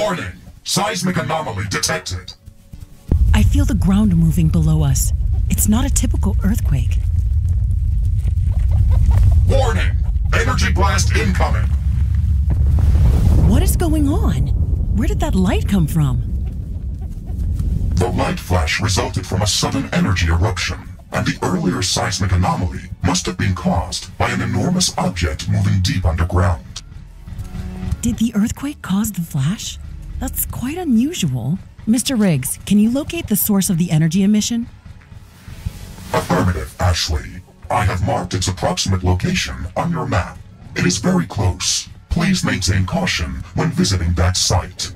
Warning! Seismic anomaly detected. I feel the ground moving below us. It's not a typical earthquake. Warning! Energy blast incoming! What is going on? Where did that light come from? The light flash resulted from a sudden energy eruption, and the earlier seismic anomaly must have been caused by an enormous object moving deep underground. Did the earthquake cause the flash? That's quite unusual. Mr. Riggs, can you locate the source of the energy emission? Affirmative, Ashley. I have marked its approximate location on your map. It is very close. Please maintain caution when visiting that site.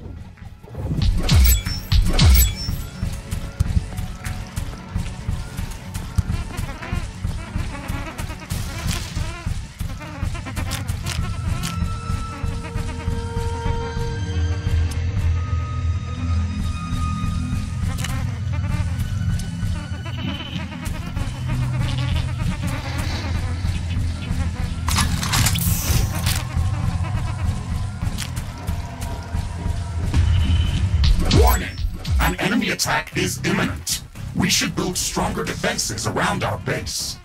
Attack is imminent. We should build stronger defenses around our base.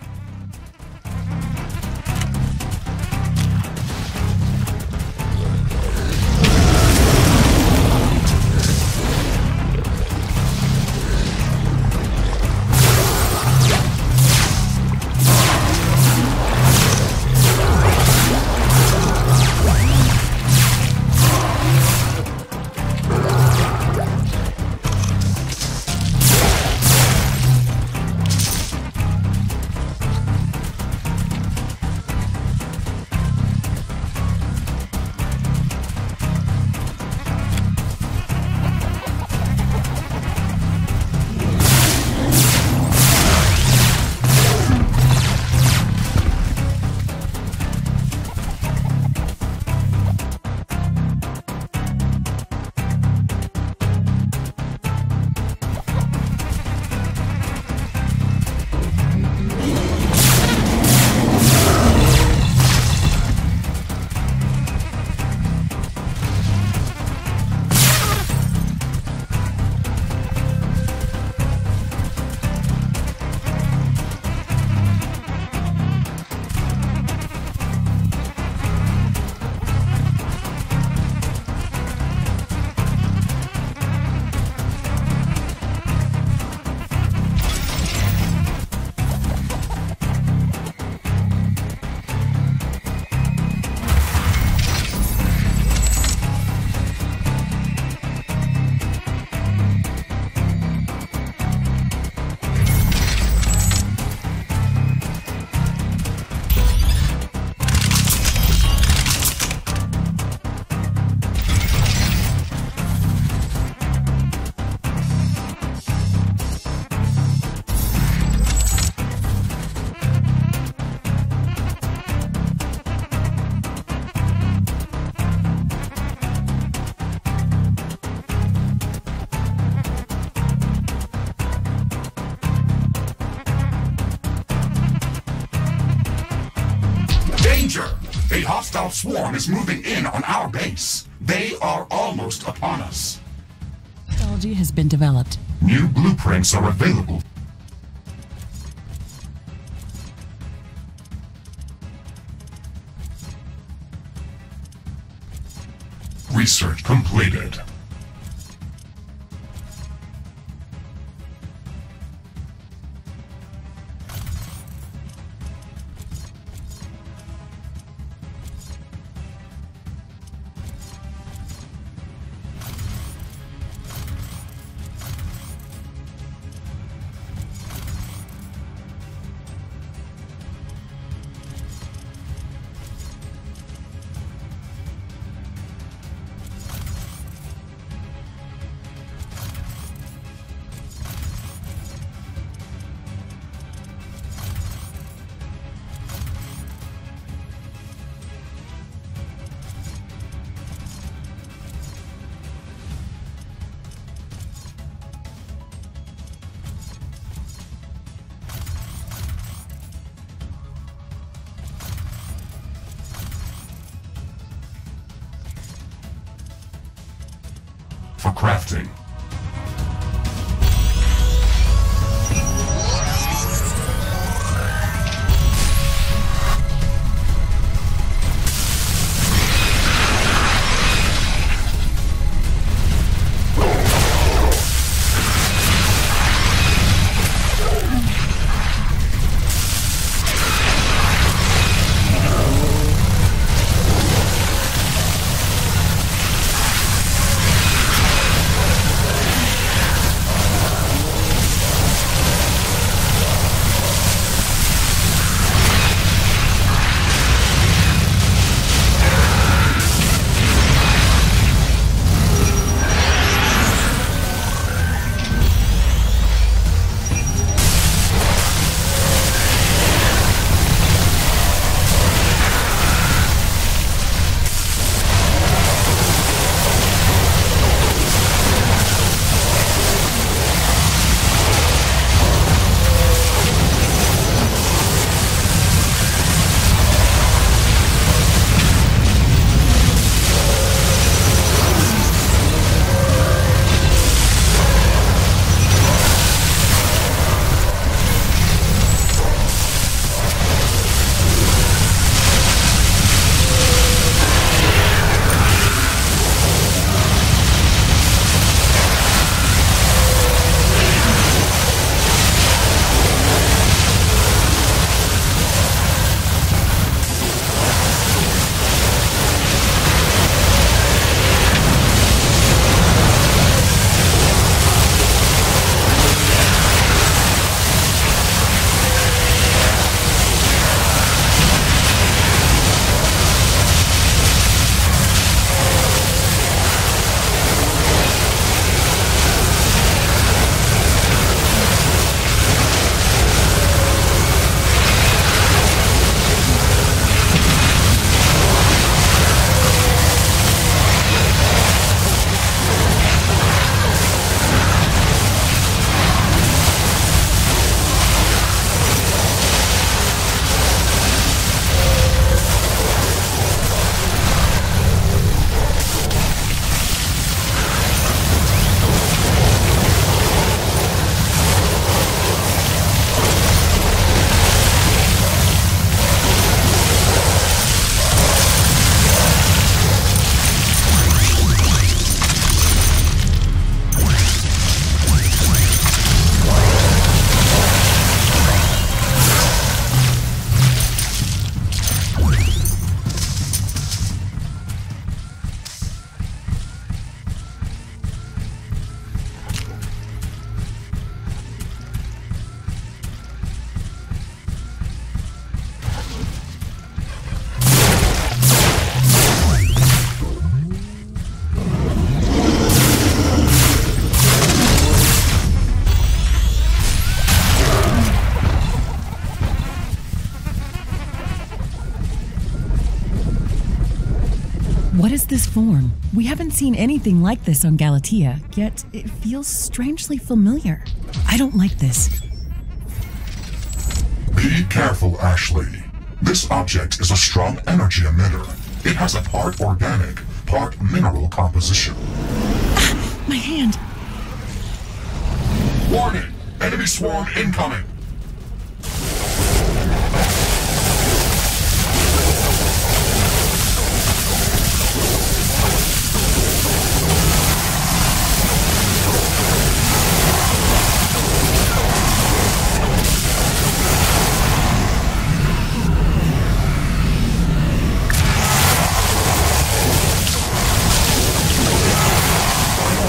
Danger! A hostile swarm is moving in on our base. They are almost upon us. Technology has been developed. New blueprints are available. Research completed. crafting. What is this form? We haven't seen anything like this on Galatea, yet it feels strangely familiar. I don't like this. Be careful, Ashley. This object is a strong energy emitter. It has a part organic, part mineral composition. Ah, my hand! Warning! Enemy swarm incoming!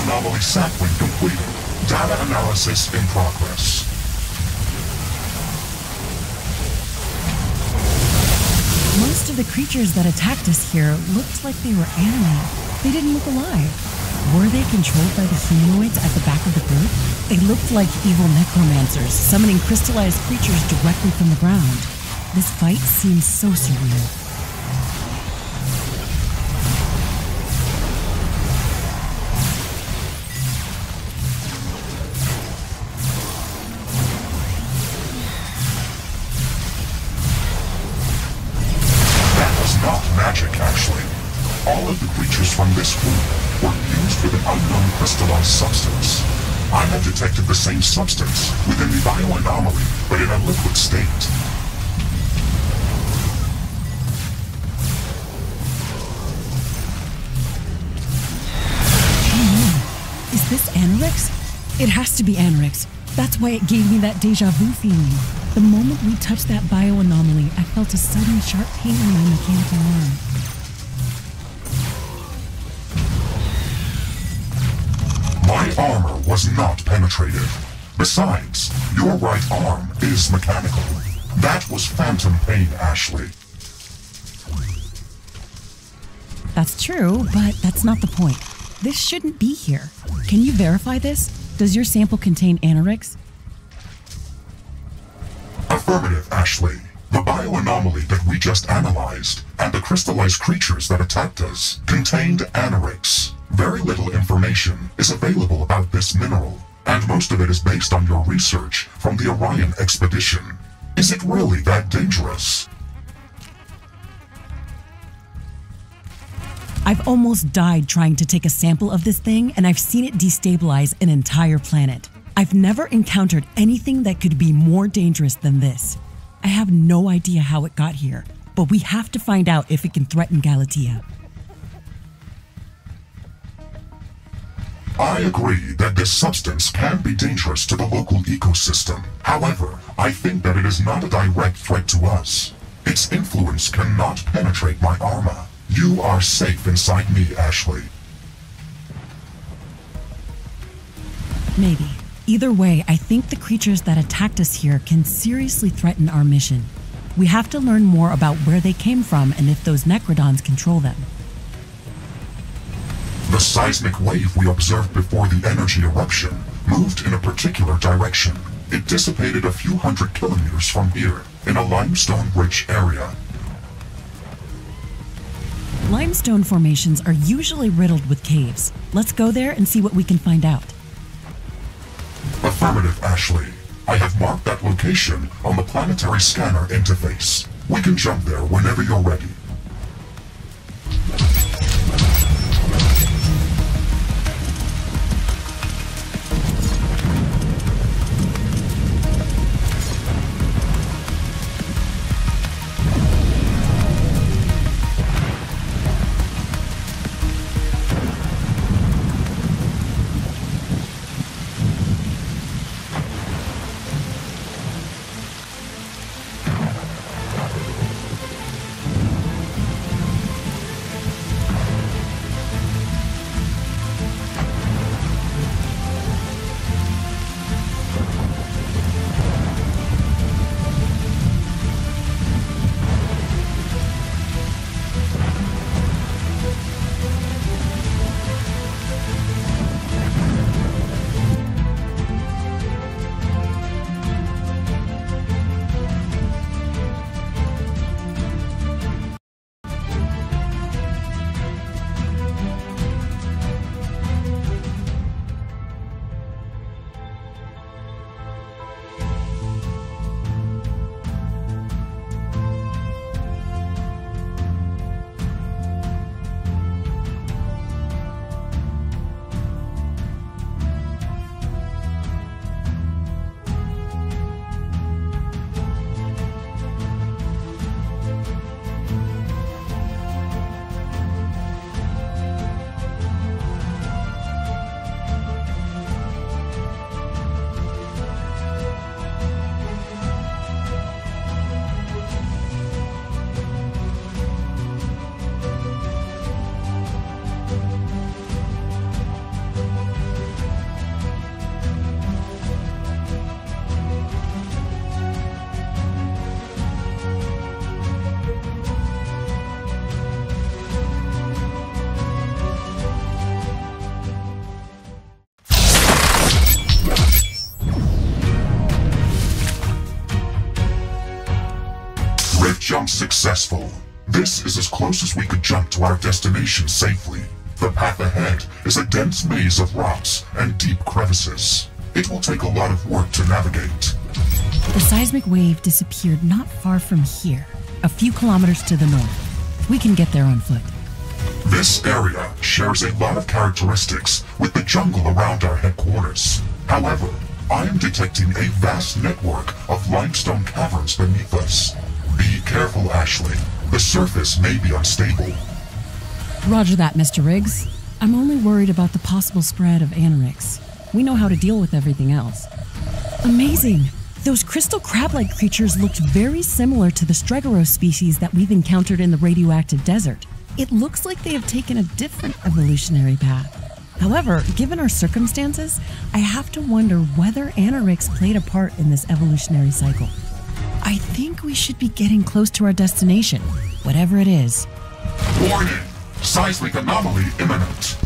Anomaly sampling completed. Data analysis in progress. Most of the creatures that attacked us here looked like they were animated. They didn't look alive. Were they controlled by the humanoids at the back of the group? They looked like evil necromancers, summoning crystallized creatures directly from the ground. This fight seems so surreal. Magic, Ashley. All of the creatures from this group were fused with an unknown crystallized substance. I have detected the same substance within the bioanomaly, but in a liquid state. Is this Anorix? It has to be Anorix. That's why it gave me that deja vu feeling. The moment we touched that bioanomaly, I felt a sudden sharp pain in my mechanical arm. My armor was not penetrated. Besides, your right arm is mechanical. That was phantom pain, Ashley. That's true, but that's not the point. This shouldn't be here. Can you verify this? Does your sample contain Anorix? Affirmative, Ashley. The bioanomaly that we just analyzed, and the crystallized creatures that attacked us, contained Anorix. Very little information is available about this mineral, and most of it is based on your research from the Orion expedition. Is it really that dangerous? I've almost died trying to take a sample of this thing, and I've seen it destabilize an entire planet. I've never encountered anything that could be more dangerous than this. I have no idea how it got here, but we have to find out if it can threaten Galatea. I agree that this substance can be dangerous to the local ecosystem. However, I think that it is not a direct threat to us. Its influence cannot penetrate my armor. You are safe inside me, Ashley. Maybe. Either way, I think the creatures that attacked us here can seriously threaten our mission. We have to learn more about where they came from and if those Necrodons control them. The seismic wave we observed before the energy eruption moved in a particular direction. It dissipated a few hundred kilometers from here, in a limestone-rich area. Limestone formations are usually riddled with caves. Let's go there and see what we can find out. Affirmative, Ashley. I have marked that location on the planetary scanner interface. We can jump there whenever you're ready. Jump successful. This is as close as we could jump to our destination safely. The path ahead is a dense maze of rocks and deep crevices. It will take a lot of work to navigate. The seismic wave disappeared not far from here, a few kilometers to the north. We can get there on foot. This area shares a lot of characteristics with the jungle around our headquarters. However, I am detecting a vast network of limestone caverns beneath us. Be careful, Ashley. The surface may be unstable. Roger that, Mr. Riggs. I'm only worried about the possible spread of anorix. We know how to deal with everything else. Amazing! Those crystal crab-like creatures looked very similar to the Stregoros species that we've encountered in the radioactive desert. It looks like they have taken a different evolutionary path. However, given our circumstances, I have to wonder whether anorix played a part in this evolutionary cycle. I think we should be getting close to our destination, whatever it is. Warning! Seismic anomaly imminent.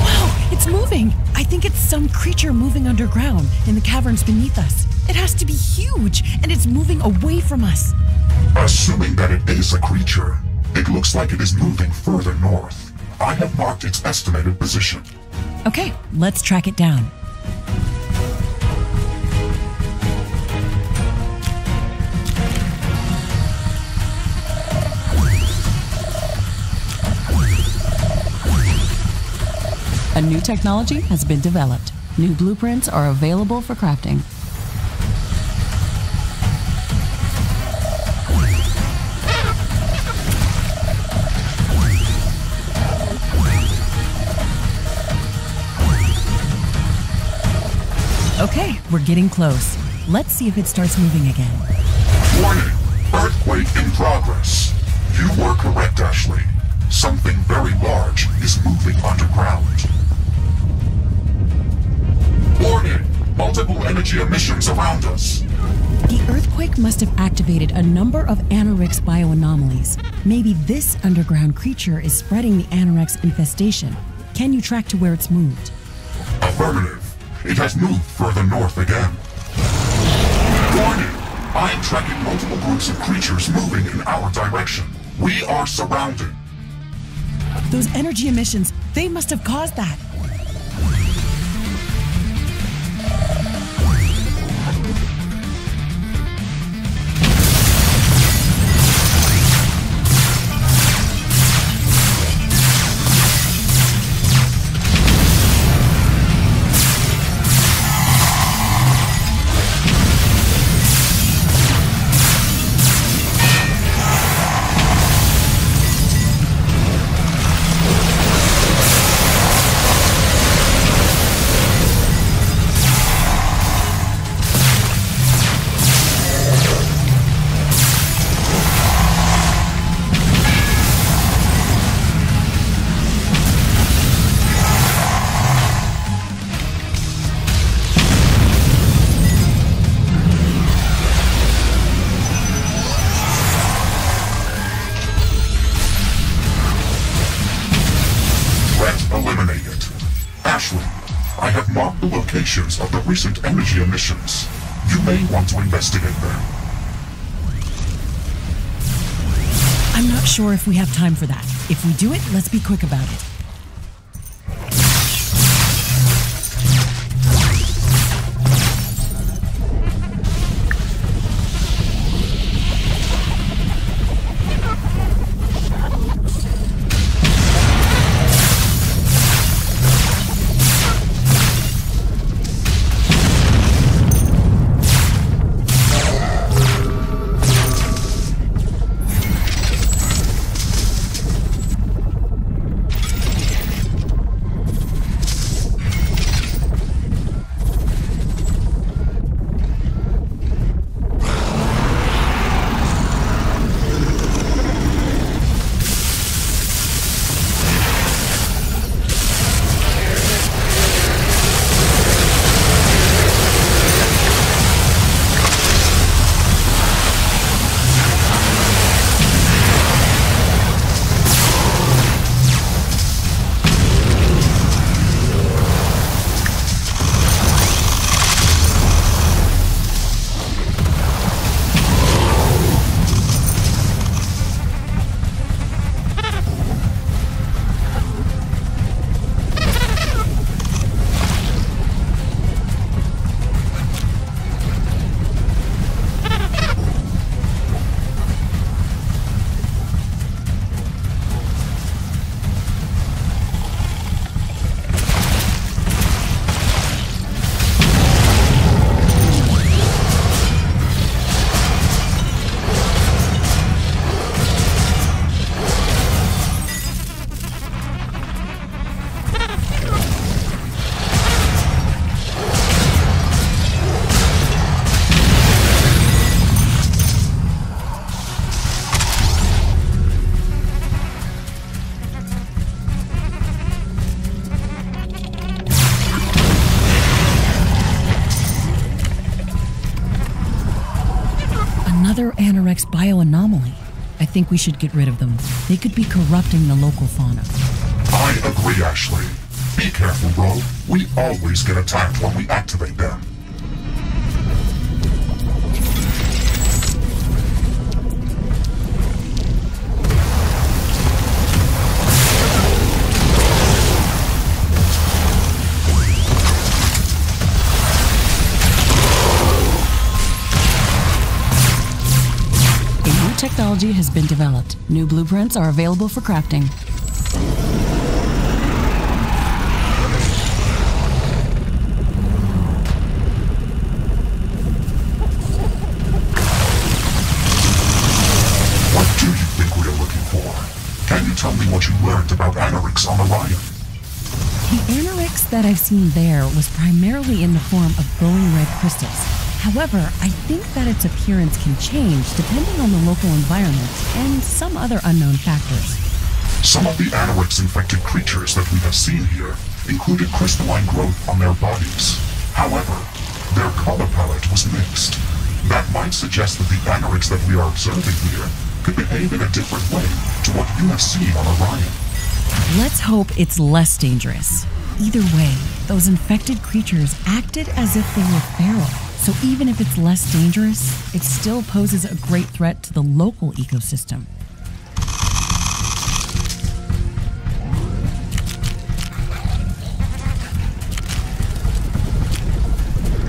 Wow, it's moving! I think it's some creature moving underground in the caverns beneath us. It has to be huge, and it's moving away from us. Assuming that it is a creature, it looks like it is moving further north. I have marked its estimated position. Okay, let's track it down. A new technology has been developed. New blueprints are available for crafting. Okay, we're getting close. Let's see if it starts moving again. Warning! Earthquake in progress. You were correct, Ashley. Something very large is moving underground. Warning! Multiple energy emissions around us. The earthquake must have activated a number of anorix bioanomalies. Maybe this underground creature is spreading the anorix infestation. Can you track to where it's moved? Affirmative. It has moved further north again. Warning! I am tracking multiple groups of creatures moving in our direction. We are surrounded. Those energy emissions, they must have caused that. Of the recent energy emissions. You may want to investigate them. I'm not sure if we have time for that. If we do it, let's be quick about it. another Anorex bioanomaly. I think we should get rid of them. They could be corrupting the local fauna. I agree, Ashley. Be careful, Ro. We always get attacked when we activate them. Technology has been developed. New blueprints are available for crafting. What do you think we are looking for? Can you tell me what you learned about Anorex on Orion? The Anorex that I've seen there was primarily in the form of glowing red crystals. However, I think that its appearance can change depending on the local environment and some other unknown factors. Some of the Anorex-infected creatures that we have seen here included crystalline growth on their bodies. However, their color palette was mixed. That might suggest that the Anorex that we are observing here could behave in a different way to what you have seen on Orion. Let's hope it's less dangerous. Either way, those infected creatures acted as if they were feral. So even if it's less dangerous, it still poses a great threat to the local ecosystem.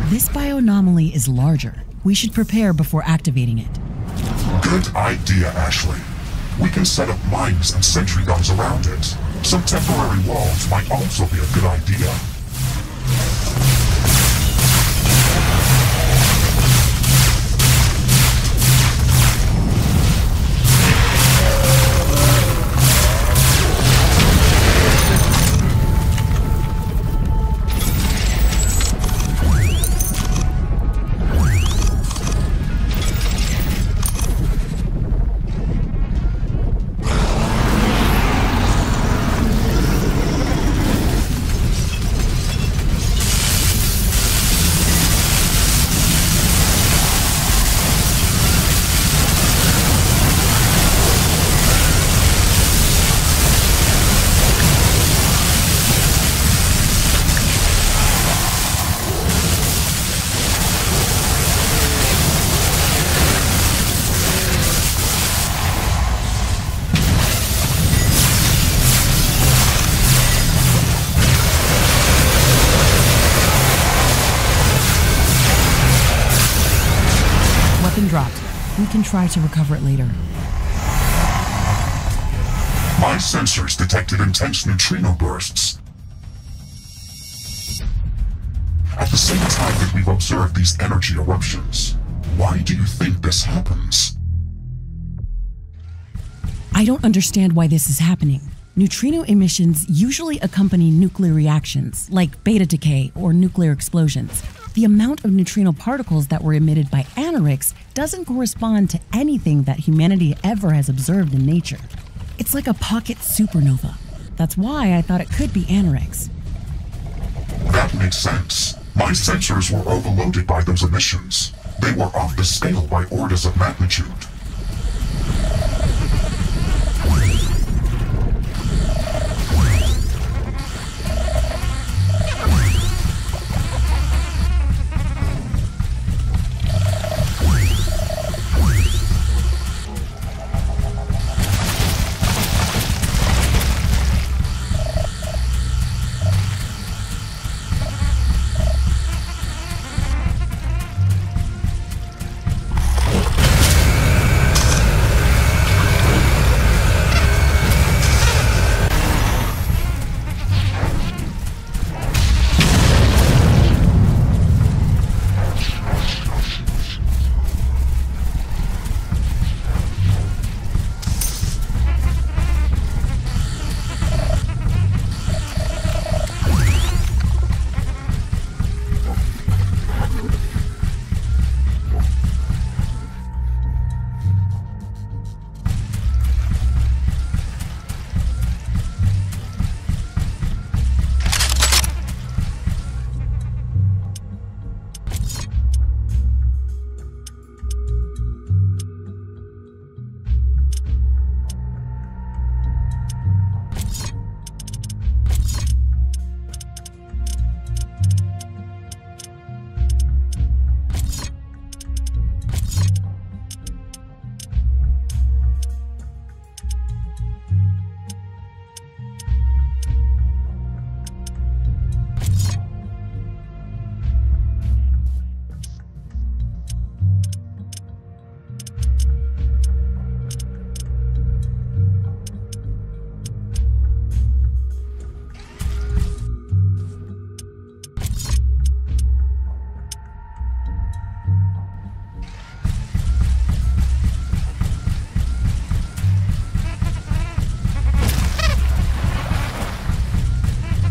This bioanomaly is larger. We should prepare before activating it. Good idea, Ashley. We can set up mines and sentry guns around it. Some temporary walls might also be a good idea. Dropped. We can try to recover it later. My sensors detected intense neutrino bursts. At the same time that we've observed these energy eruptions, why do you think this happens? I don't understand why this is happening. Neutrino emissions usually accompany nuclear reactions, like beta decay or nuclear explosions. The amount of neutrino particles that were emitted by Anorex doesn't correspond to anything that humanity ever has observed in nature. It's like a pocket supernova. That's why I thought it could be Anorex. That makes sense. My sensors were overloaded by those emissions. They were off the scale by orders of magnitude.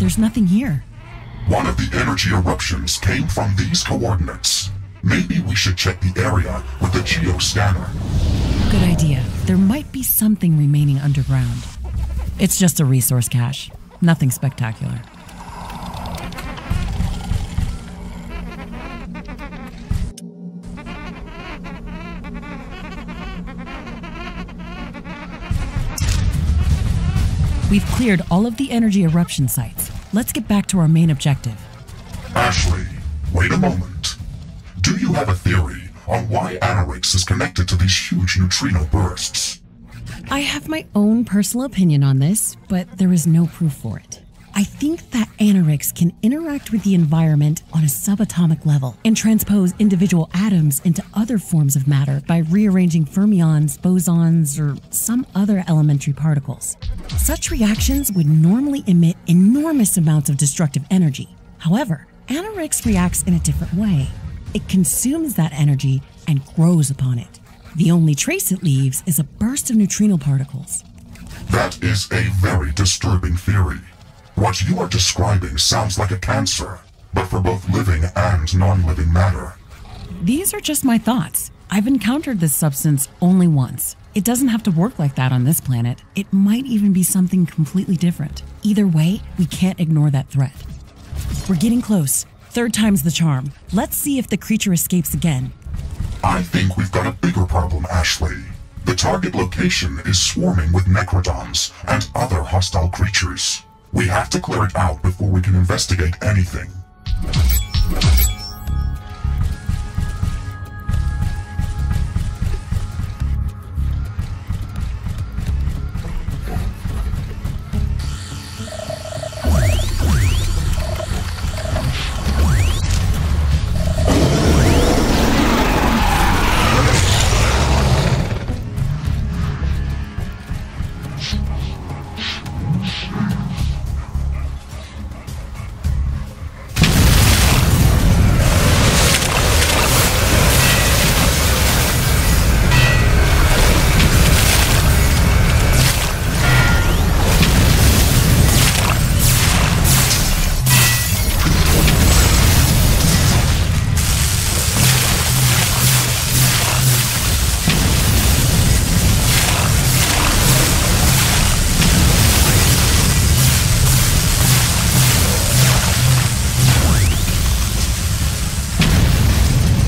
there's nothing here. One of the energy eruptions came from these coordinates. Maybe we should check the area with the geoscanner. Good idea. There might be something remaining underground. It's just a resource cache. Nothing spectacular. We've cleared all of the energy eruption sites. Let's get back to our main objective. Ashley, wait a moment. Do you have a theory on why Anorix is connected to these huge neutrino bursts? I have my own personal opinion on this, but there is no proof for it. I think that Anorix can interact with the environment on a subatomic level and transpose individual atoms into other forms of matter by rearranging fermions, bosons, or some other elementary particles. Such reactions would normally emit enormous amounts of destructive energy. However, Anorix reacts in a different way. It consumes that energy and grows upon it. The only trace it leaves is a burst of neutrino particles. That is a very disturbing theory. What you are describing sounds like a cancer, but for both living and non-living matter. These are just my thoughts. I've encountered this substance only once. It doesn't have to work like that on this planet. It might even be something completely different. Either way, we can't ignore that threat. We're getting close. Third time's the charm. Let's see if the creature escapes again. I think we've got a bigger problem, Ashley. The target location is swarming with necrodons and other hostile creatures. We have to clear it out before we can investigate anything.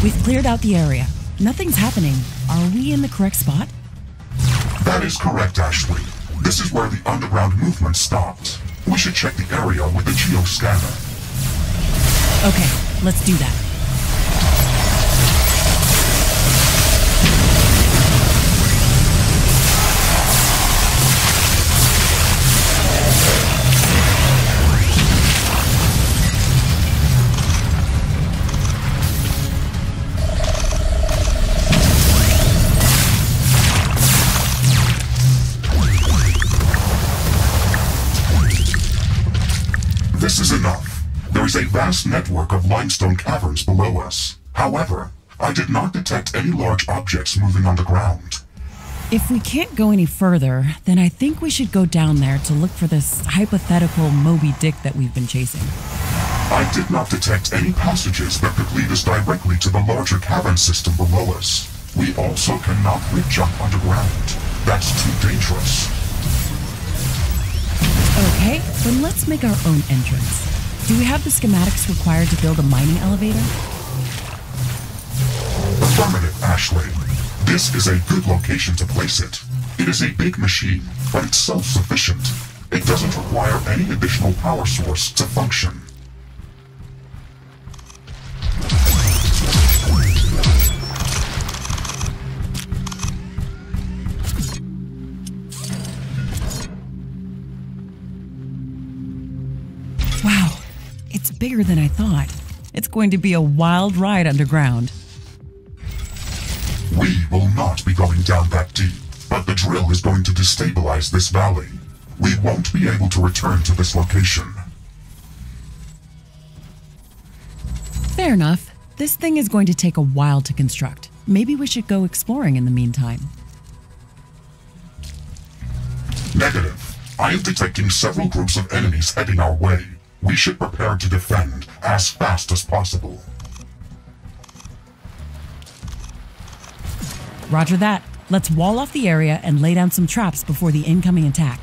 We've cleared out the area. Nothing's happening. Are we in the correct spot? That is correct, Ashley. This is where the underground movement stopped. We should check the area with the geoscanner. Okay, let's do that. This is enough. There is a vast network of limestone caverns below us. However, I did not detect any large objects moving underground. If we can't go any further, then I think we should go down there to look for this hypothetical Moby Dick that we've been chasing. I did not detect any passages that could lead us directly to the larger cavern system below us. We also cannot re-jump underground. That's too dangerous. Okay, then let's make our own entrance. Do we have the schematics required to build a mining elevator? Affirmative, Ashley. This is a good location to place it. It is a big machine, but it's self-sufficient. It doesn't require any additional power source to function. Wow, it's bigger than I thought. It's going to be a wild ride underground. We will not be going down that deep, but the drill is going to destabilize this valley. We won't be able to return to this location. Fair enough. This thing is going to take a while to construct. Maybe we should go exploring in the meantime. Negative. I am detecting several groups of enemies heading our way. We should prepare to defend as fast as possible. Roger that. Let's wall off the area and lay down some traps before the incoming attack.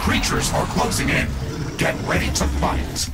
Creatures are closing in. Get ready to fight.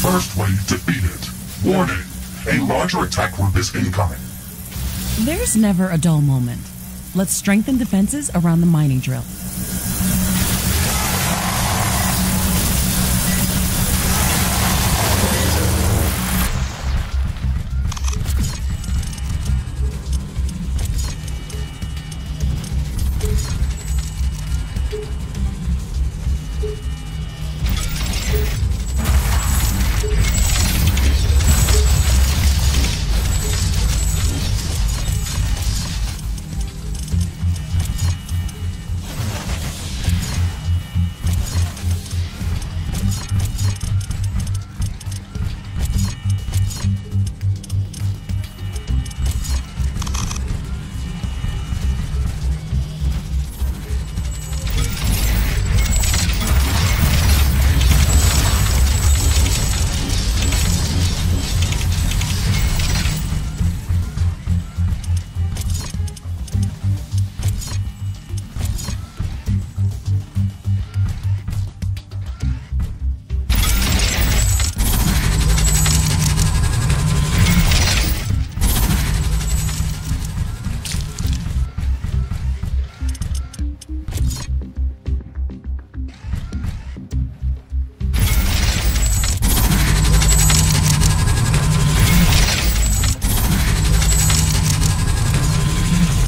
First wave defeated. Warning, a larger attack group is incoming. There's never a dull moment. Let's strengthen defenses around the mining drill.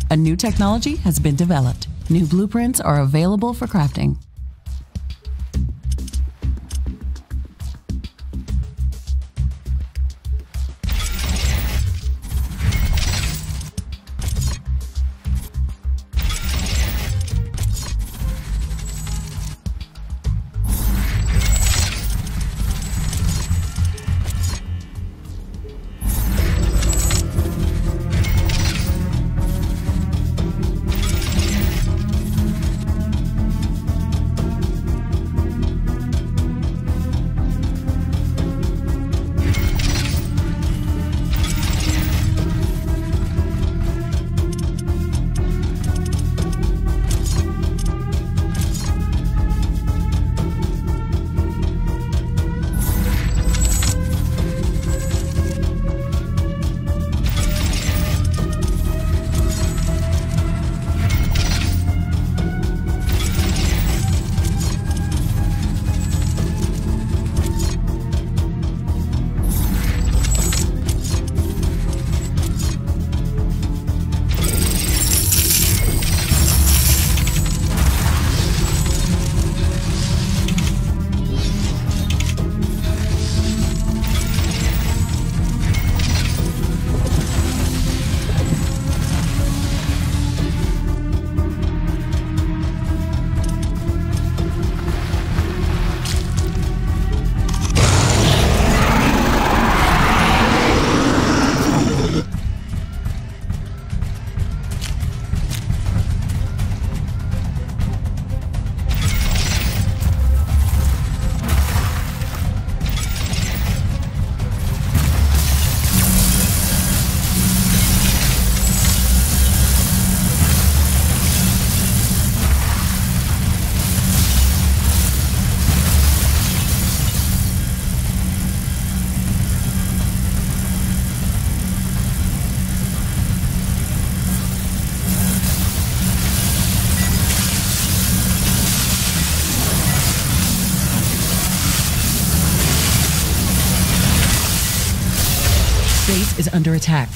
A new technology has been developed. New blueprints are available for crafting. base is under attack.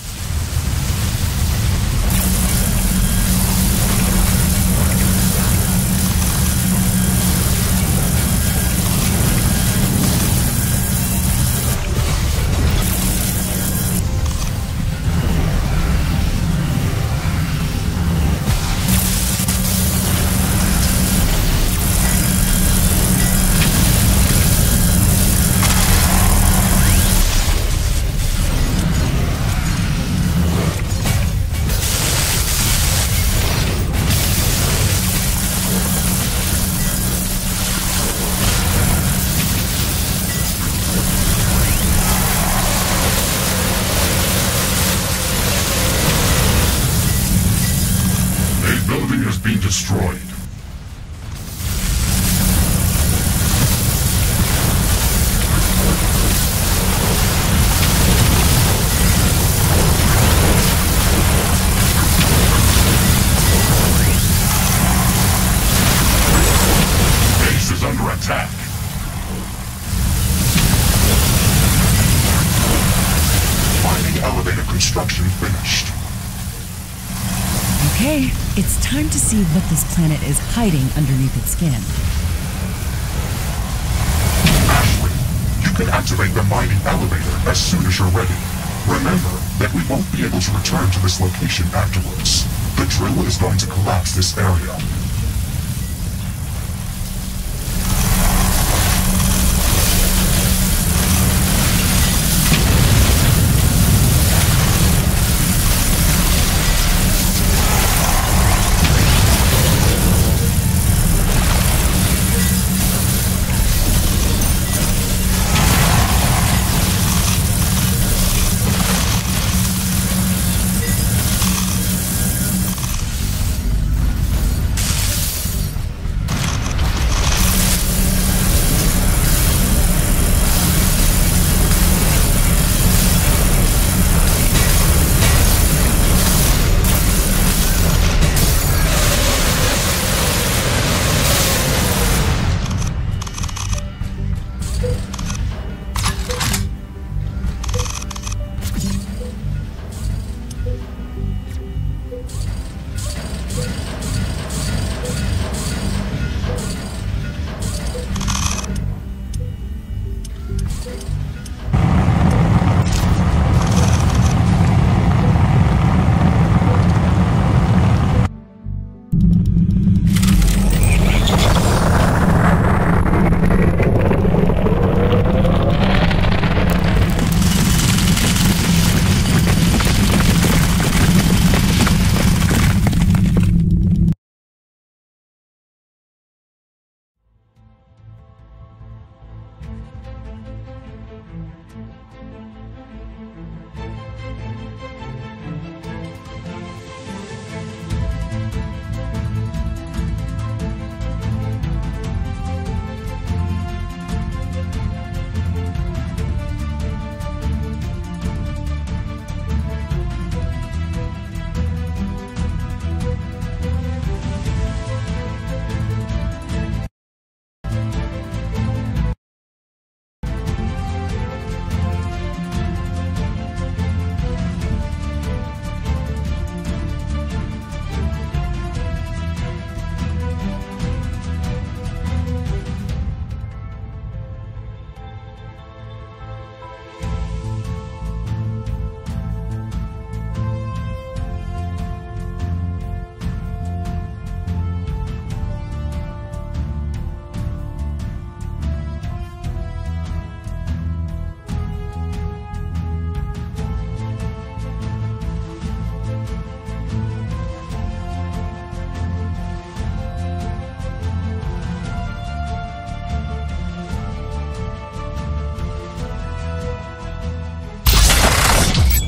Destroyed. Base is under attack. Mining elevator construction finished. Okay, it's time to see what this planet is hiding underneath its skin. Ashley, you can activate the mining elevator as soon as you're ready. Remember that we won't be able to return to this location afterwards. The drill is going to collapse this area.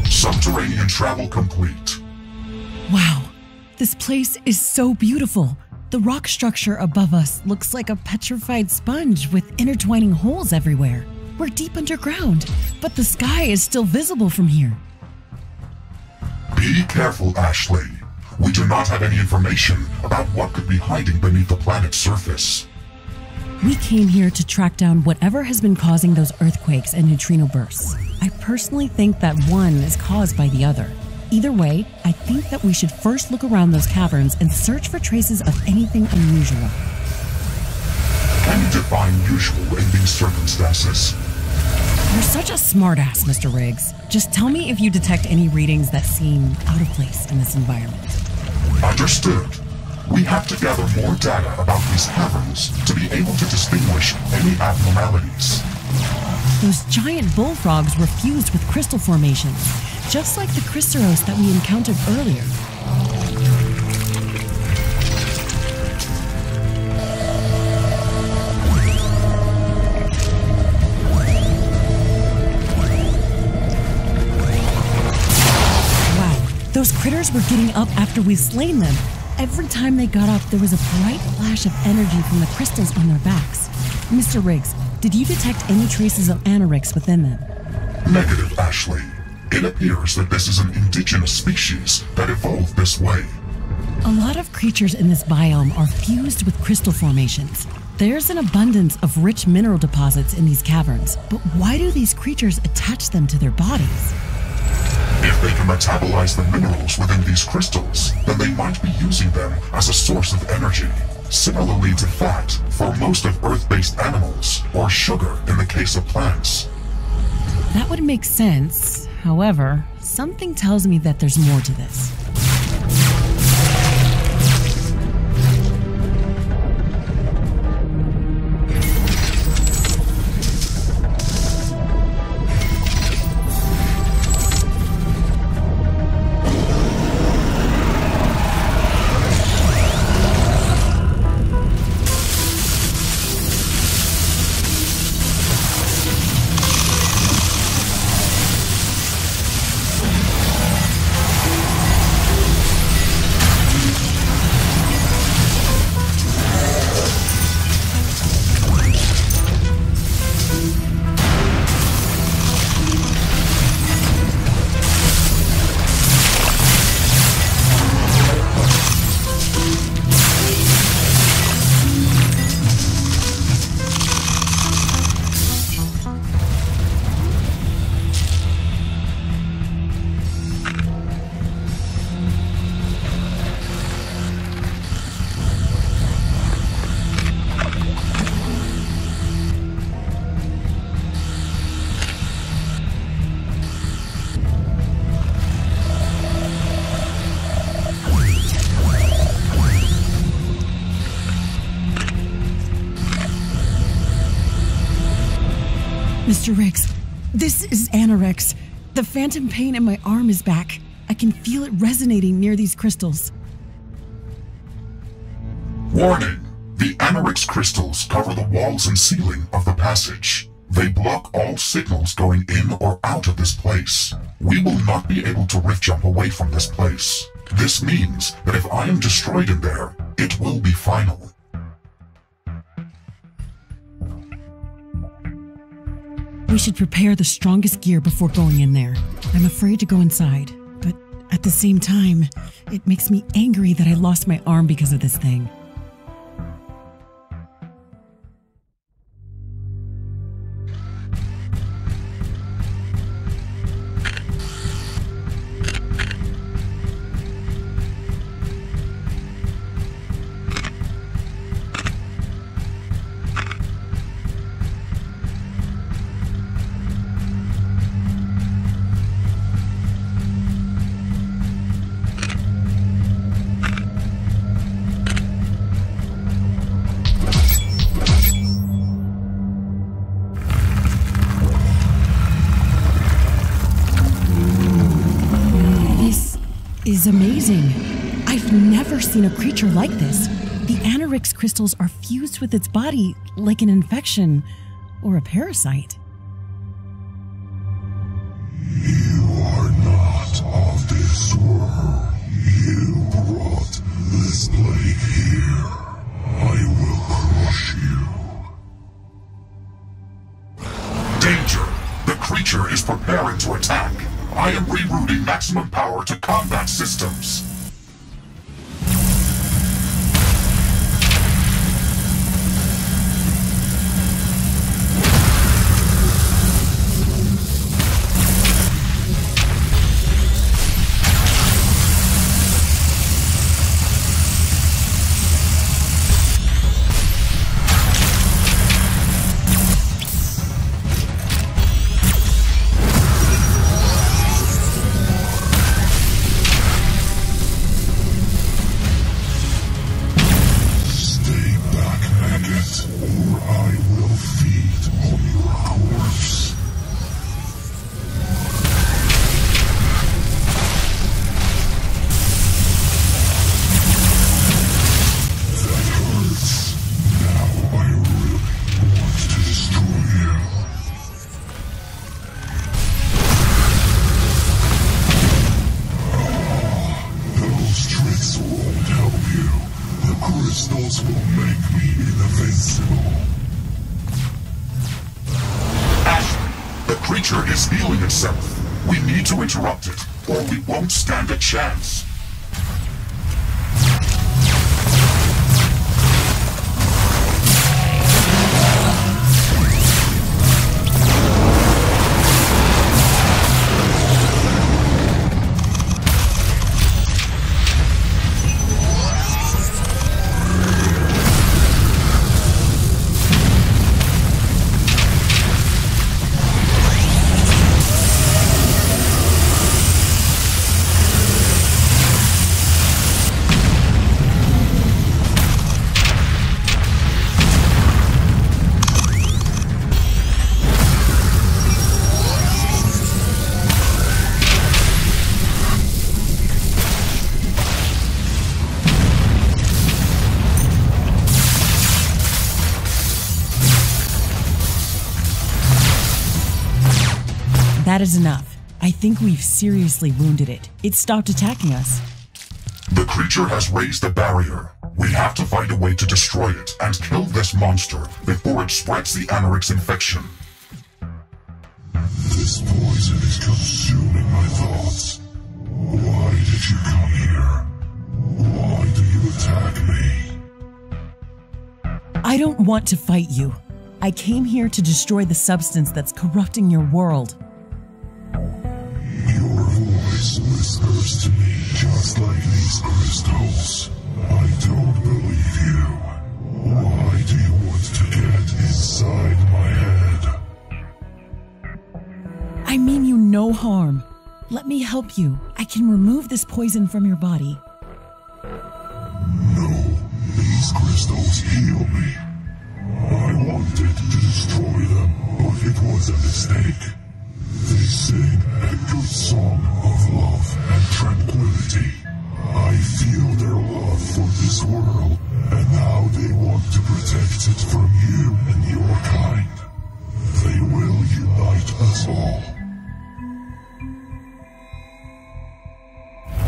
Subterranean travel complete. Wow, this place is so beautiful. The rock structure above us looks like a petrified sponge with intertwining holes everywhere. We're deep underground, but the sky is still visible from here. Be careful, Ashley. We do not have any information about what could be hiding beneath the planet's surface. We came here to track down whatever has been causing those earthquakes and neutrino bursts. I personally think that one is caused by the other. Either way, I think that we should first look around those caverns and search for traces of anything unusual. Can you define usual in these circumstances? You're such a smartass, Mr. Riggs. Just tell me if you detect any readings that seem out of place in this environment. Understood. We have to gather more data about these caverns to be able to distinguish any abnormalities. Those giant bullfrogs were fused with crystal formations, just like the Chrysaros that we encountered earlier. Wow, those critters were getting up after we've slain them. Every time they got up, there was a bright flash of energy from the crystals on their backs. Mr. Riggs, did you detect any traces of anorix within them? Negative, Ashley. It appears that this is an indigenous species that evolved this way. A lot of creatures in this biome are fused with crystal formations. There's an abundance of rich mineral deposits in these caverns, but why do these creatures attach them to their bodies? If they can metabolize the minerals within these crystals, then they might be using them as a source of energy, similarly to fat for most of Earth-based animals, or sugar in the case of plants. That would make sense. However, something tells me that there's more to this. Mr. Riggs, this is anorix. The phantom pain in my arm is back. I can feel it resonating near these crystals. Warning! The anorix crystals cover the walls and ceiling of the passage. They block all signals going in or out of this place. We will not be able to rift jump away from this place. This means that if I am destroyed in there, it will be final. We should prepare the strongest gear before going in there. I'm afraid to go inside, but at the same time, it makes me angry that I lost my arm because of this thing. Is amazing. I've never seen a creature like this. The anorix crystals are fused with its body like an infection or a parasite. You are not of this world. You brought this plague here. I will crush you. Danger! The creature is preparing to attack. I am rerouting maximum power to combat systems. creature is healing itself. We need to interrupt it, or we won't stand a chance. That is enough. I think we've seriously wounded it. It stopped attacking us. The creature has raised a barrier. We have to find a way to destroy it and kill this monster before it spreads the Anorix infection. This poison is consuming my thoughts. Why did you come here? Why do you attack me? I don't want to fight you. I came here to destroy the substance that's corrupting your world. Your voice whispers to me just like these crystals. I don't believe you. Why do you want to get inside my head? I mean you no harm. Let me help you. I can remove this poison from your body. No, these crystals heal me. I wanted to destroy them, but it was a mistake. They sing a good song of love and tranquility. I feel their love for this world, and now they want to protect it from you and your kind. They will unite us all.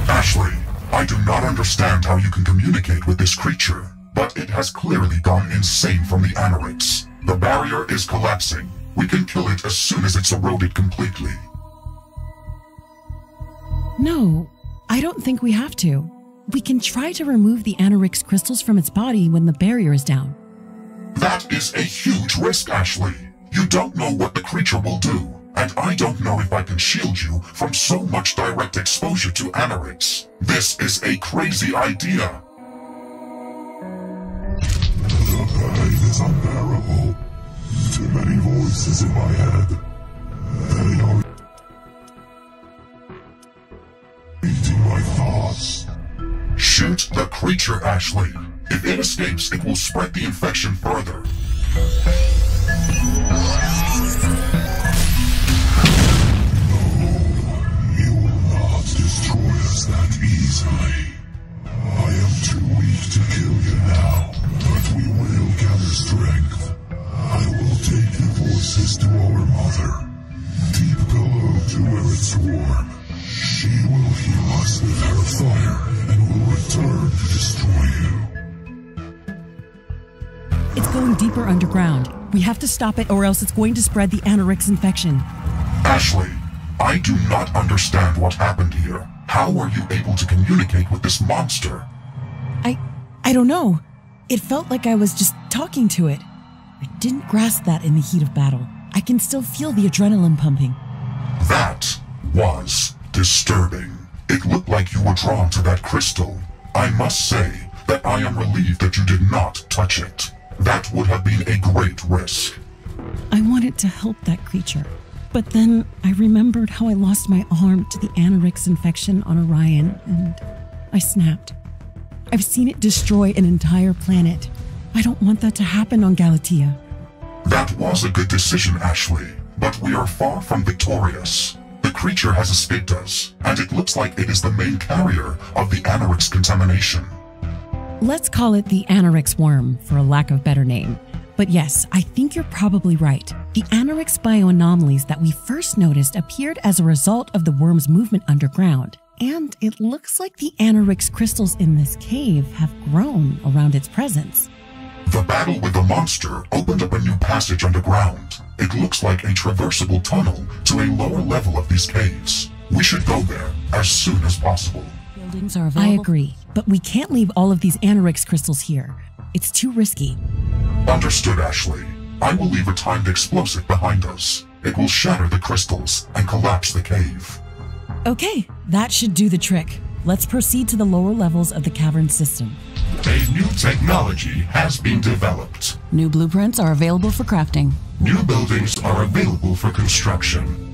Ashley, I do not understand how you can communicate with this creature, but it has clearly gone insane from the Anorix. The barrier is collapsing. We can kill it as soon as it's eroded completely. No, I don't think we have to. We can try to remove the Anorix crystals from its body when the barrier is down. That is a huge risk, Ashley. You don't know what the creature will do, and I don't know if I can shield you from so much direct exposure to Anorix. This is a crazy idea. The pain is unbearable. Too many voices in my head. They are eating my thoughts. Shoot the creature, Ashley. If it escapes, it will spread the infection further. You will not destroy us that easily. I am too weak to kill you now, but we will gather strength. I will take your voices to our mother, deep below to where it's warm. She will heal us with her fire and will return to destroy you. It's going deeper underground. We have to stop it or else it's going to spread the Anorix infection. Ashley, I do not understand what happened here. How were you able to communicate with this monster? I don't know. It felt like I was just talking to it. I didn't grasp that in the heat of battle. I can still feel the adrenaline pumping. That was disturbing. It looked like you were drawn to that crystal. I must say that I am relieved that you did not touch it. That would have been a great risk. I wanted to help that creature, but then I remembered how I lost my arm to the Anorix infection on Orion, and I snapped. I've seen it destroy an entire planet. I don't want that to happen on Galatea. That was a good decision, Ashley, but we are far from victorious. The creature has escaped us, and it looks like it is the main carrier of the Anorix contamination. Let's call it the Anorix worm, for a lack of better name. But yes, I think you're probably right. The Anorix bioanomalies that we first noticed appeared as a result of the worm's movement underground. And it looks like the Anorix crystals in this cave have grown around its presence. The battle with the monster opened up a new passage underground. It looks like a traversable tunnel to a lower level of these caves. We should go there as soon as possible. Buildings are available. I agree, but we can't leave all of these Anorix crystals here. It's too risky. Understood, Ashley. I will leave a timed explosive behind us. It will shatter the crystals and collapse the cave. Okay, that should do the trick. Let's proceed to the lower levels of the cavern system. A new technology has been developed. New blueprints are available for crafting. New buildings are available for construction.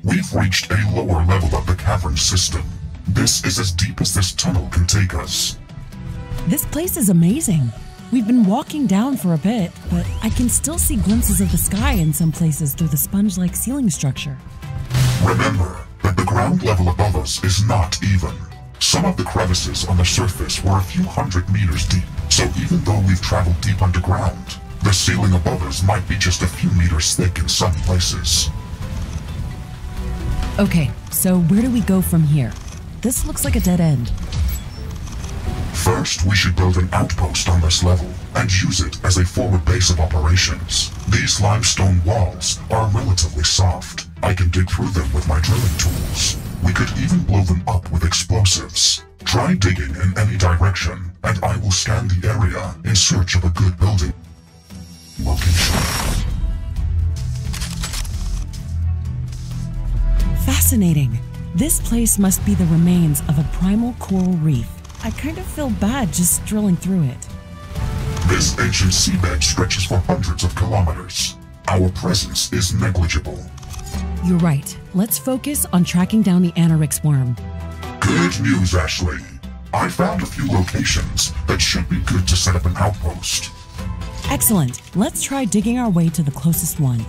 We've reached a lower level of the cavern system. This is as deep as this tunnel can take us. This place is amazing. We've been walking down for a bit, but I can still see glimpses of the sky in some places through the sponge-like ceiling structure. Remember that the ground level above us is not even. Some of the crevices on the surface were a few hundred meters deep, so even though we've traveled deep underground, the ceiling above us might be just a few meters thick in some places. Okay, so where do we go from here? This looks like a dead end. First, we should build an outpost on this level and use it as a forward base of operations. These limestone walls are relatively soft. I can dig through them with my drilling tools. We could even blow them up with explosives. Try digging in any direction, and I will scan the area in search of a good building location. Fascinating. This place must be the remains of a primal coral reef. I kind of feel bad just drilling through it. This ancient seabed stretches for hundreds of kilometers. Our presence is negligible. You're right. Let's focus on tracking down the Anorix worm. Good news, Ashley. I found a few locations that should be good to set up an outpost. Excellent. Let's try digging our way to the closest one.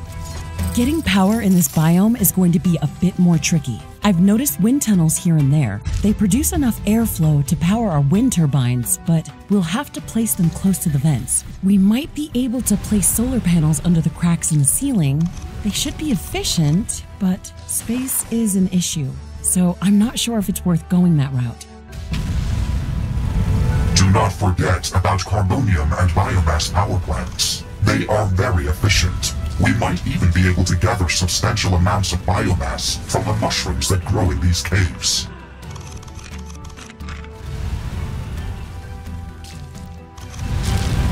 Getting power in this biome is going to be a bit more tricky. I've noticed wind tunnels here and there. They produce enough airflow to power our wind turbines, but we'll have to place them close to the vents. We might be able to place solar panels under the cracks in the ceiling. They should be efficient, but space is an issue, so I'm not sure if it's worth going that route. Do not forget about carbonium and biomass power plants. They are very efficient. We might even be able to gather substantial amounts of biomass from the mushrooms that grow in these caves.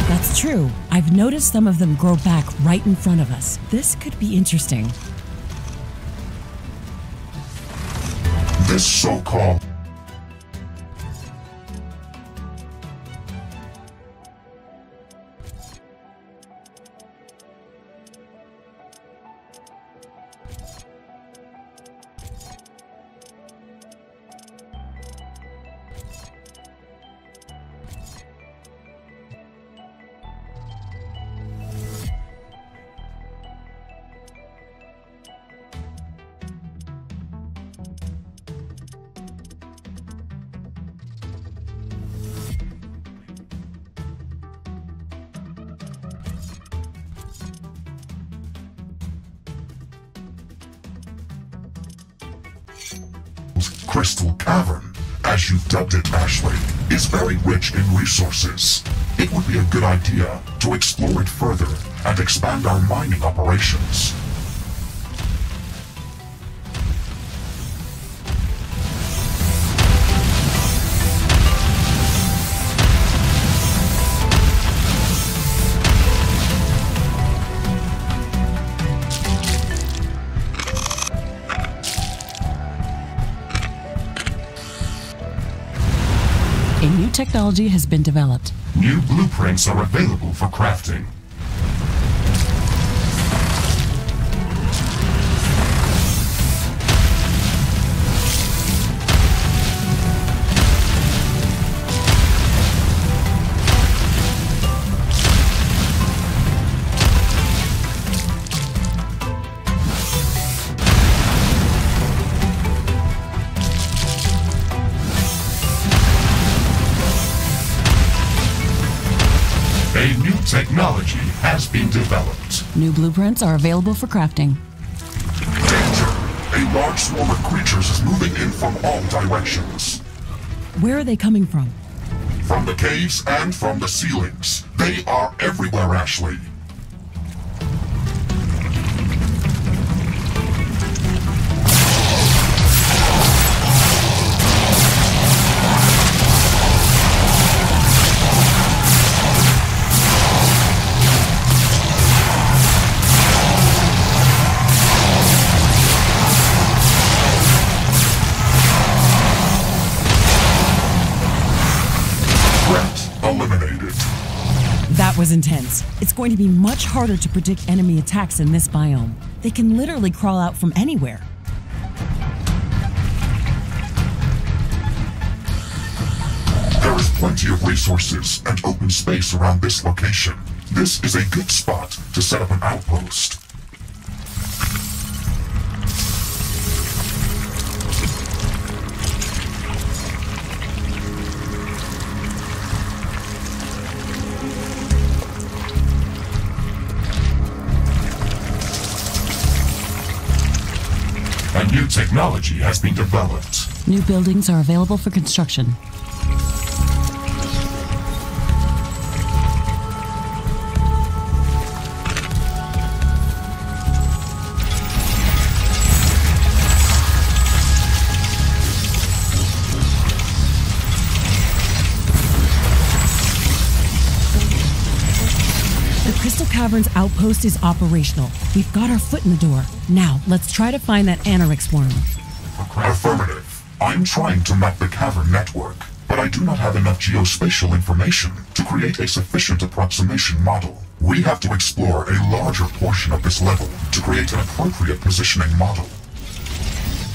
That's true. I've noticed some of them grow back right in front of us. This could be interesting. This so-called Crystal Cavern, as you've dubbed it, Ashley, is very rich in resources. It would be a good idea to explore it further and expand our mining operations. technology has been developed. New blueprints are available for crafting. A new technology has been developed. New blueprints are available for crafting. Danger! A large swarm of creatures is moving in from all directions. Where are they coming from? From the caves and from the ceilings. They are everywhere, Ashley. Eliminated. That was intense. It's going to be much harder to predict enemy attacks in this biome. They can literally crawl out from anywhere. There is plenty of resources and open space around this location. This is a good spot to set up an outpost. A new technology has been developed. New buildings are available for construction. The Crystal Cavern's outpost is operational. We've got our foot in the door. Now, let's try to find that Anorix worm. Affirmative. I'm trying to map the cavern network, but I do not have enough geospatial information to create a sufficient approximation model. We have to explore a larger portion of this level to create an appropriate positioning model.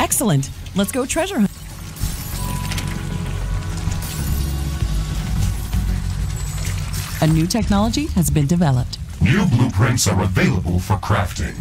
Excellent. Let's go treasure hunt. A new technology has been developed. New blueprints are available for crafting.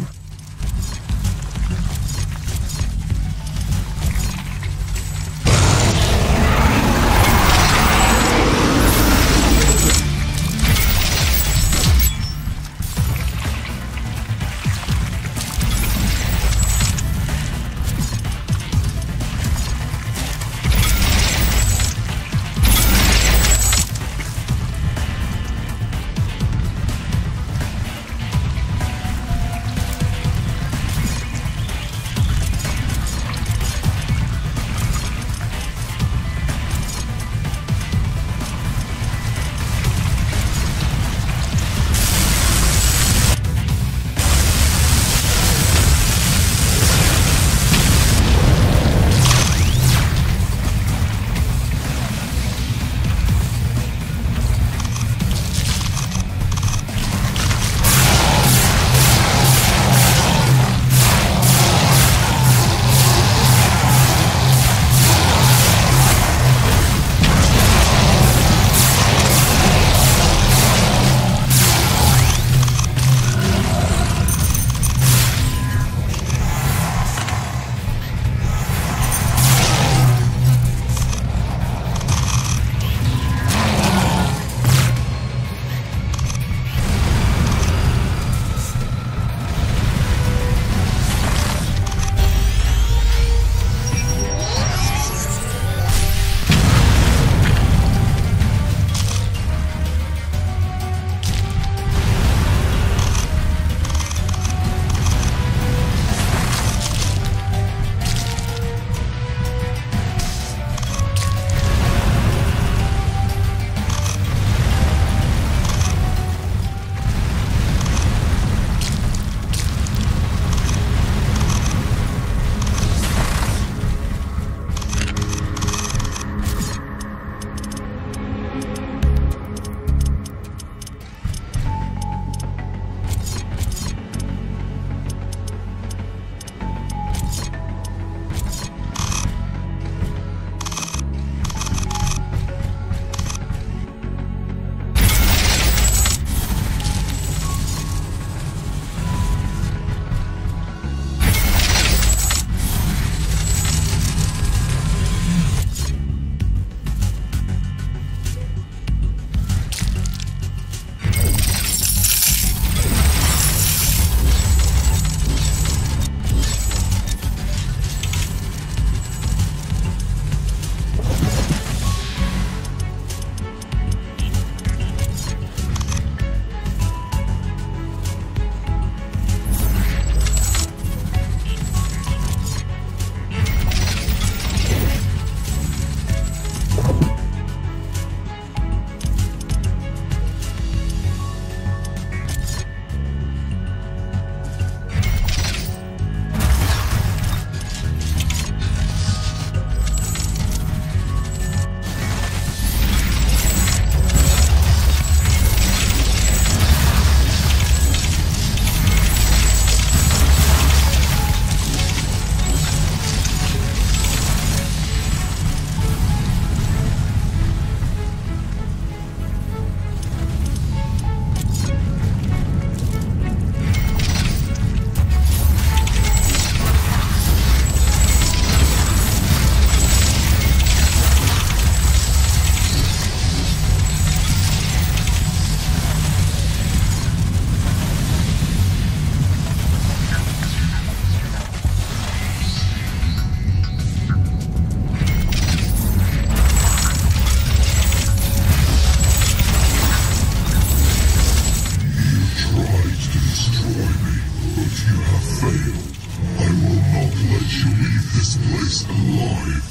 alive.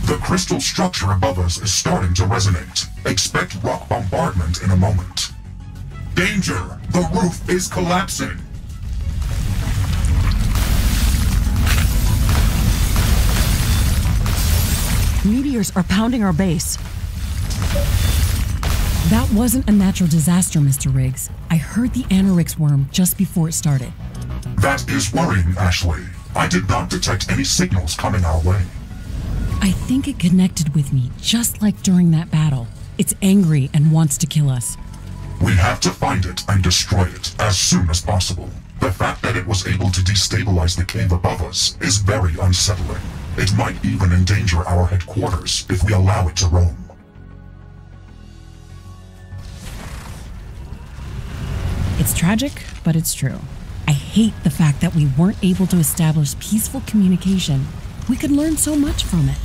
The crystal structure above us is starting to resonate. Expect rock bombardment in a moment. Danger! The roof is collapsing! Meteors are pounding our base. That wasn't a natural disaster, Mr. Riggs. I heard the Anorix worm just before it started. That is worrying, Ashley. I did not detect any signals coming our way. I think it connected with me, just like during that battle. It's angry and wants to kill us. We have to find it and destroy it as soon as possible. The fact that it was able to destabilize the cave above us is very unsettling. It might even endanger our headquarters if we allow it to roam. It's tragic, but it's true. I hate the fact that we weren't able to establish peaceful communication. We could learn so much from it.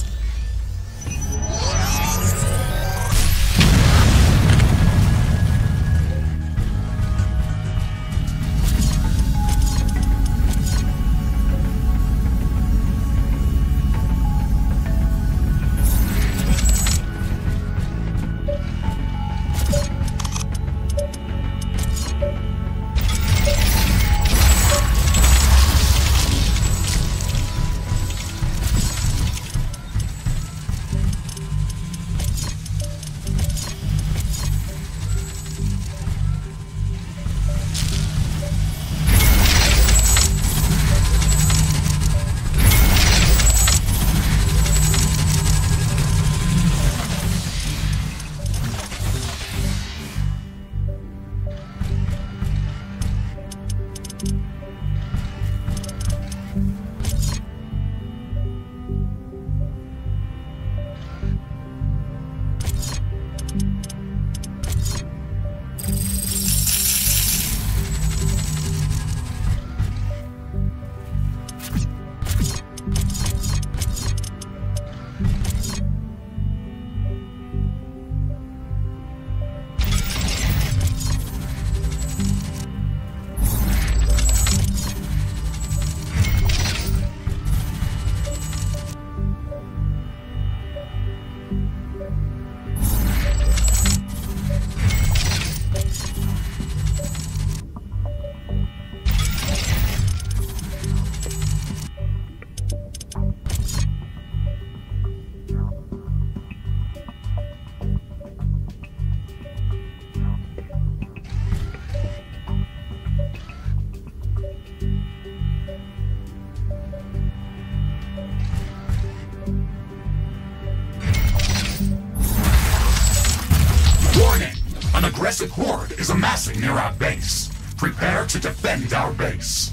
An aggressive horde is amassing near our base. Prepare to defend our base.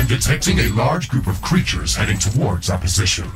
I'm detecting a large group of creatures heading towards our position.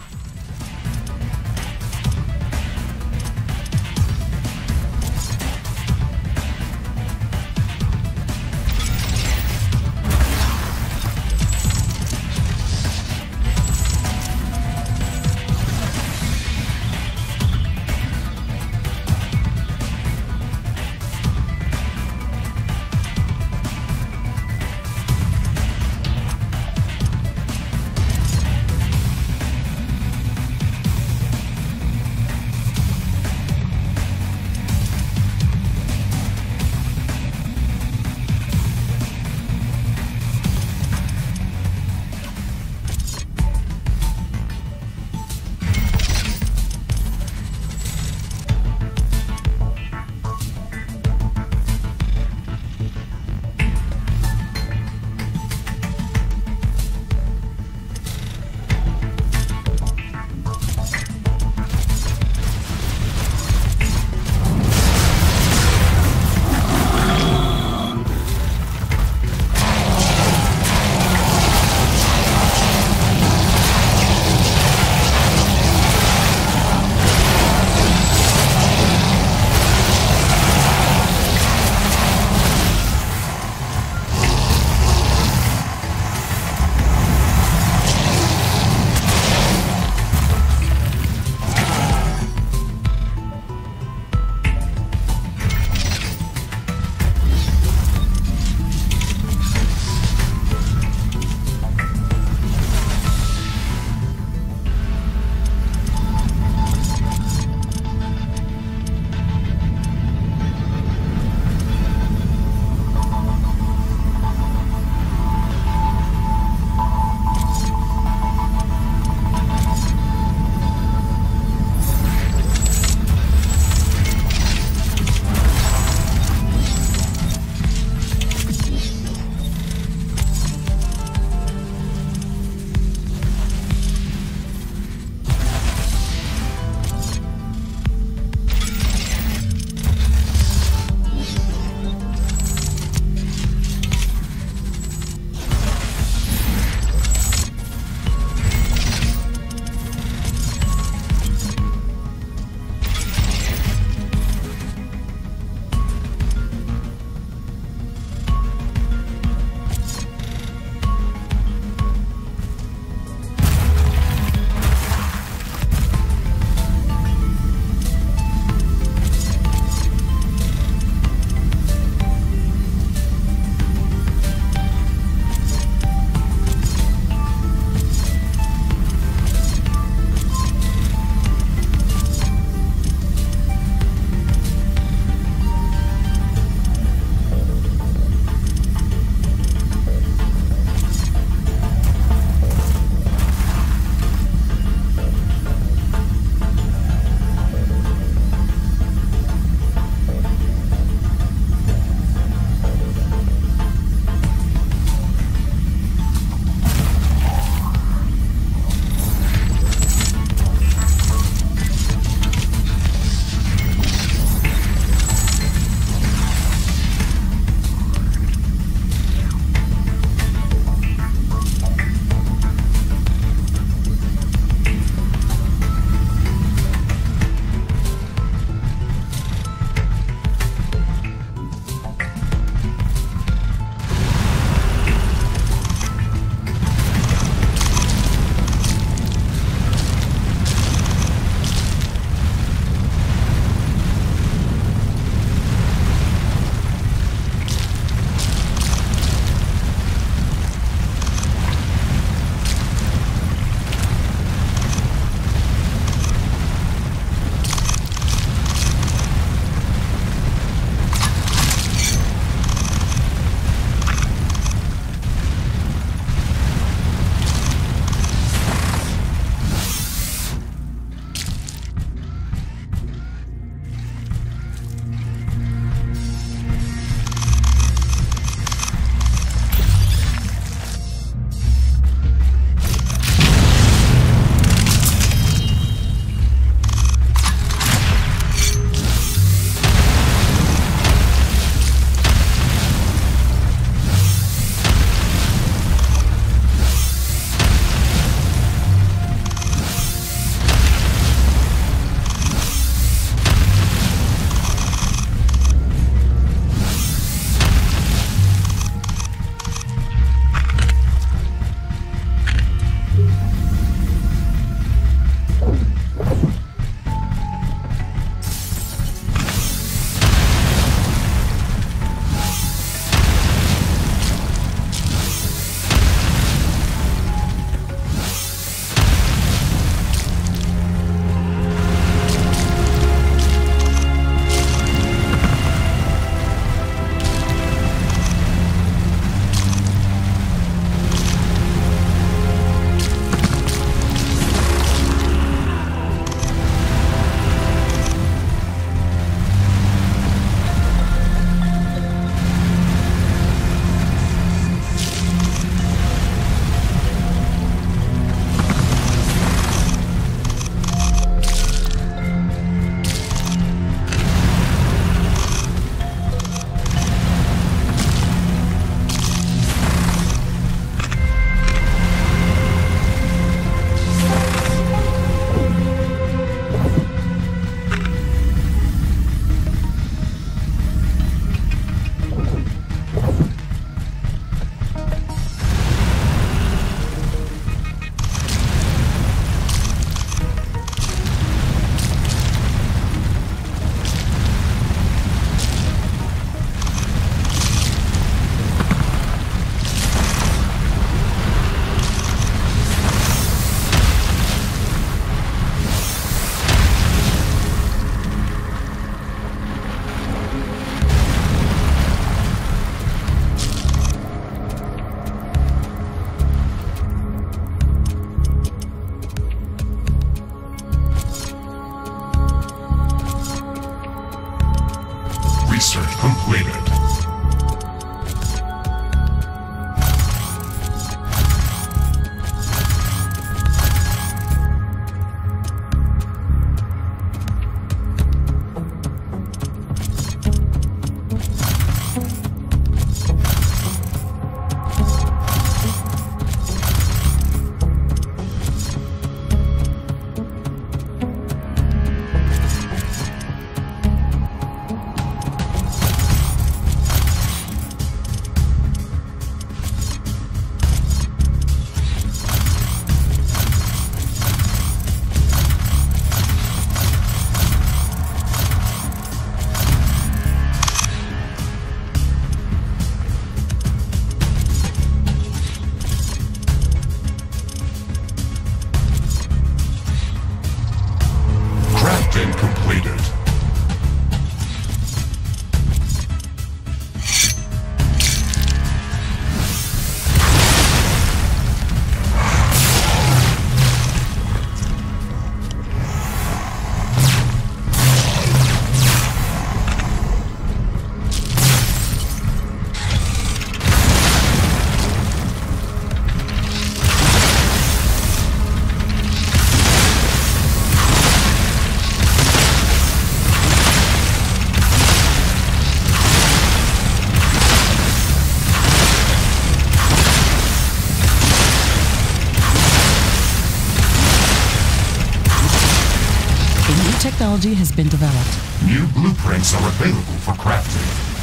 technology has been developed. New blueprints are available for crafting.